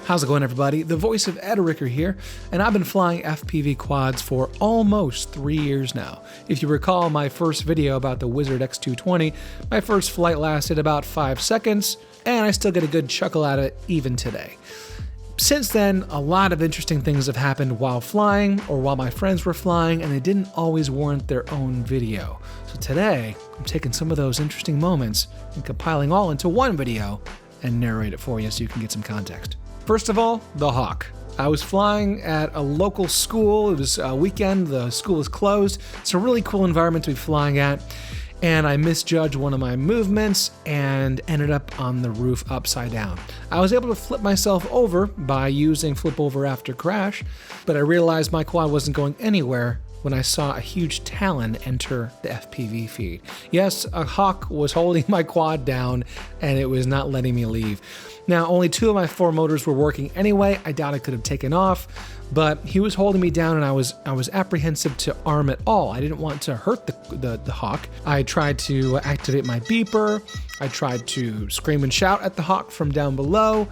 How's it going, everybody? The voice of Edericker here, and I've been flying FPV quads for almost 3 years now. If you recall my first video about the Wizard X220, my first flight lasted about 5 seconds, and I still get a good chuckle out of it even today. Since then, a lot of interesting things have happened while flying or while my friends were flying, and they didn't always warrant their own video. So today, I'm taking some of those interesting moments and compiling all into one video and narrate it for you so you can get some context. First of all, the Hawk. I was flying at a local school. It was a weekend. The school was closed. It's a really cool environment to be flying at. And I misjudged one of my movements and ended up on the roof upside down. I was able to flip myself over by using flip over after crash, but I realized my quad wasn't going anywhere when I saw a huge talon enter the FPV feed. Yes, a Hawk was holding my quad down and it was not letting me leave. Now, only 2 of my 4 motors were working anyway. I doubt I could have taken off, but he was holding me down and I was apprehensive to arm it all. I didn't want to hurt the Hawk. I tried to activate my beeper. I tried to scream and shout at the Hawk from down below.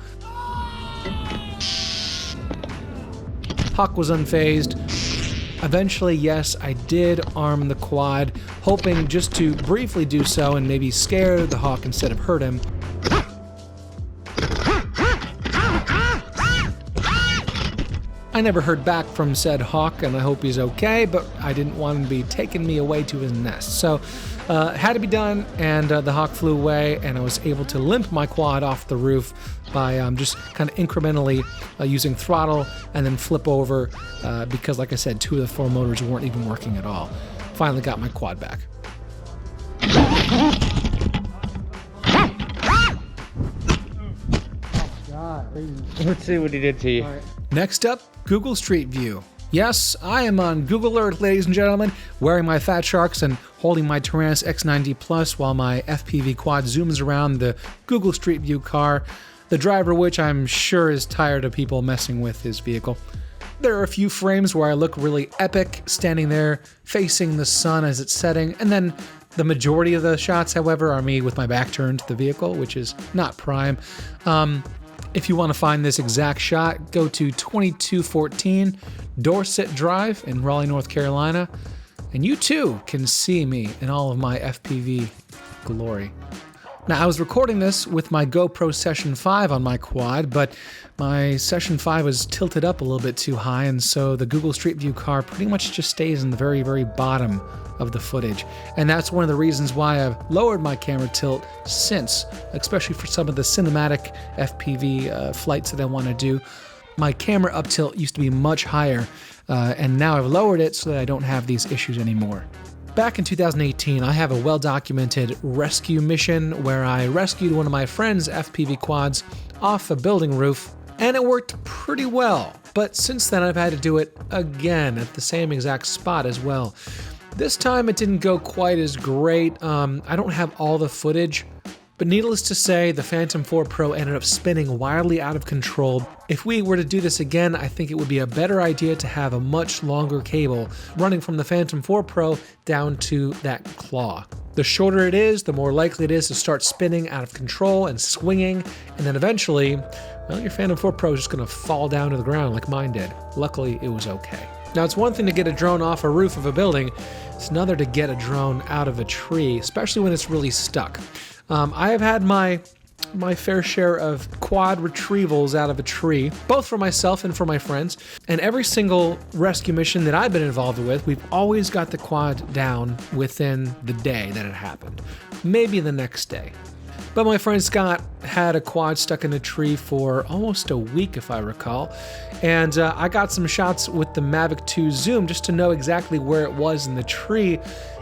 Hawk was unfazed. Eventually, yes, I did arm the quad, hoping just to briefly do so and maybe scare the Hawk instead of hurt him. I never heard back from said Hawk, and I hope he's okay, but I didn't want him to be taking me away to his nest. So it had to be done, and the Hawk flew away, and I was able to limp my quad off the roof by just kind of incrementally using throttle and then flip over because, like I said, 2 of the 4 motors weren't even working at all. Finally got my quad back. Let's see what he did to you. Right. Next up, Google Street View. Yes, I am on Google Earth, ladies and gentlemen, wearing my Fat Sharks and holding my Taranis X9D Plus while my FPV quad zooms around the Google Street View car, the driver of which I'm sure is tired of people messing with his vehicle. There are a few frames where I look really epic, standing there facing the sun as it's setting, and then the majority of the shots, however, are me with my back turned to the vehicle, which is not prime. If you want to find this exact shot, go to 2214 Dorset Drive in Raleigh, North Carolina, and you too can see me in all of my FPV glory. Now, I was recording this with my GoPro Session 5 on my quad, but my Session 5 was tilted up a little bit too high, and so the Google Street View car pretty much just stays in the very, very bottom of the footage. And that's one of the reasons why I've lowered my camera tilt since, especially for some of the cinematic FPV flights that I want to do. My camera up tilt used to be much higher, and now I've lowered it so that I don't have these issues anymore. Back in 2018, I have a well-documented rescue mission where I rescued one of my friend's FPV quads off a building roof, and it worked pretty well. But since then, I've had to do it again at the same exact spot as well. This time, it didn't go quite as great. I don't have all the footage, but needless to say, the Phantom 4 Pro ended up spinning wildly out of control. If we were to do this again, I think it would be a better idea to have a much longer cable running from the Phantom 4 Pro down to that claw. The shorter it is, the more likely it is to start spinning out of control and swinging, and then eventually, well, your Phantom 4 Pro is just gonna fall down to the ground like mine did. Luckily, it was okay. Now, it's one thing to get a drone off a roof of a building, it's another to get a drone out of a tree, especially when it's really stuck. I have had my fair share of quad retrievals out of a tree, both for myself and for my friends. And every single rescue mission that I've been involved with, we've always got the quad down within the day that it happened, maybe the next day. But my friend Scott had a quad stuck in a tree for almost a week, if I recall. And I got some shots with the Mavic 2 Zoom just to know exactly where it was in the tree.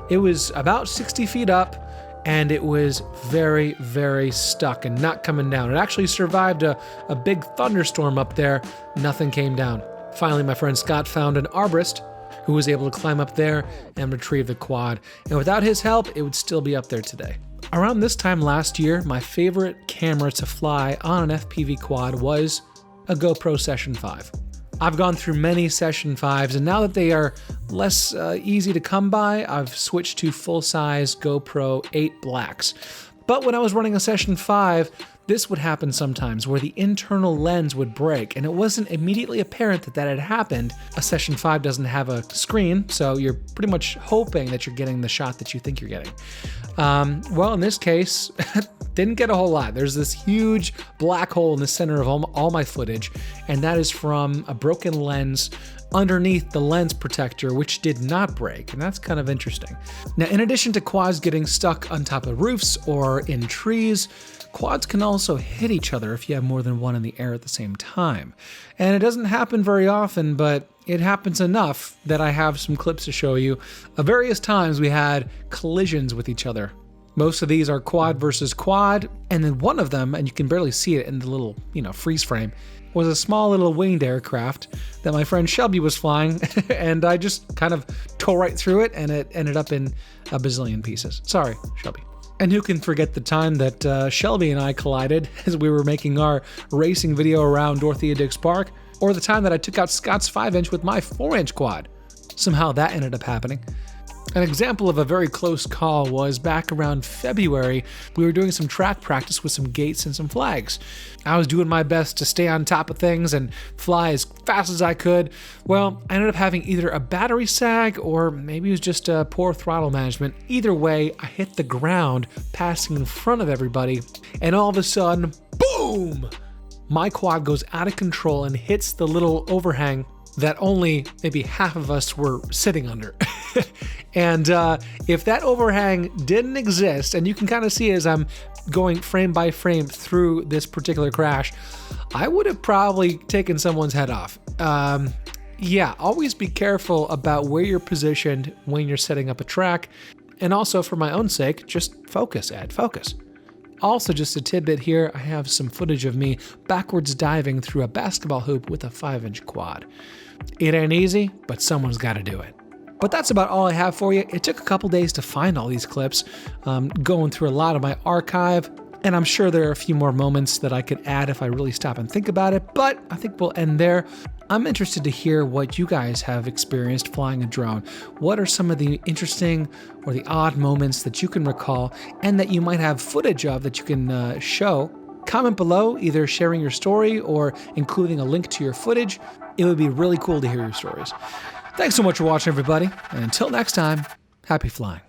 It was about 60 feet up, and it was very, very stuck and not coming down. It actually survived a big thunderstorm up there. Nothing came down. Finally, my friend Scott found an arborist who was able to climb up there and retrieve the quad. And without his help, it would still be up there today. Around this time last year, my favorite camera to fly on an FPV quad was a GoPro Session 5. I've gone through many Session 5s, and now that they are less easy to come by, I've switched to full-size GoPro 8 Blacks. But when I was running a Session 5, This would happen sometimes where the internal lens would break and it wasn't immediately apparent that that had happened. A Session 5 doesn't have a screen, so you're pretty much hoping that you're getting the shot that you think you're getting. Well, in this case, didn't get a whole lot. There's this huge black hole in the center of all my footage, and that is from a broken lens underneath the lens protector, which did not break, and that's kind of interesting. Now, in addition to quads getting stuck on top of roofs or in trees, quads can also hit each other if you have more than one in the air at the same time. And it doesn't happen very often, but it happens enough that I have some clips to show you of various times we had collisions with each other. Most of these are quad versus quad, and then one of them, and you can barely see it in the little, freeze frame, was a small little winged aircraft that my friend Shelby was flying, and I just kind of tore right through it, and it ended up in a bazillion pieces. Sorry, Shelby. And who can forget the time that Shelby and I collided as we were making our racing video around Dorothea Dix Park, or the time that I took out Scott's 5-inch with my 4-inch quad. Somehow that ended up happening. An example of a very close call was back around February. We were doing some track practice with some gates and some flags. I was doing my best to stay on top of things and fly as fast as I could. Well, I ended up having either a battery sag or maybe it was just a poor throttle management. Either way, I hit the ground, passing in front of everybody, and all of a sudden, boom! My quad goes out of control and hits the little overhang that only maybe half of us were sitting under. And if that overhang didn't exist, and you can kind of see as I'm going frame by frame through this particular crash, I would have probably taken someone's head off. Yeah, always be careful about where you're positioned when you're setting up a track. And also for my own sake, just focus, Ed, focus. Also, just a tidbit here, I have some footage of me backwards diving through a basketball hoop with a 5-inch quad. It ain't easy, but someone's got to do it. But that's about all I have for you. It took a couple days to find all these clips, going through a lot of my archive, and I'm sure there are a few more moments that I could add if I really stop and think about it, but I think we'll end there. I'm interested to hear what you guys have experienced flying a drone. What are some of the interesting or the odd moments that you can recall and that you might have footage of that you can show? Comment below, either sharing your story or including a link to your footage. It would be really cool to hear your stories. Thanks so much for watching, everybody, and until next time, happy flying.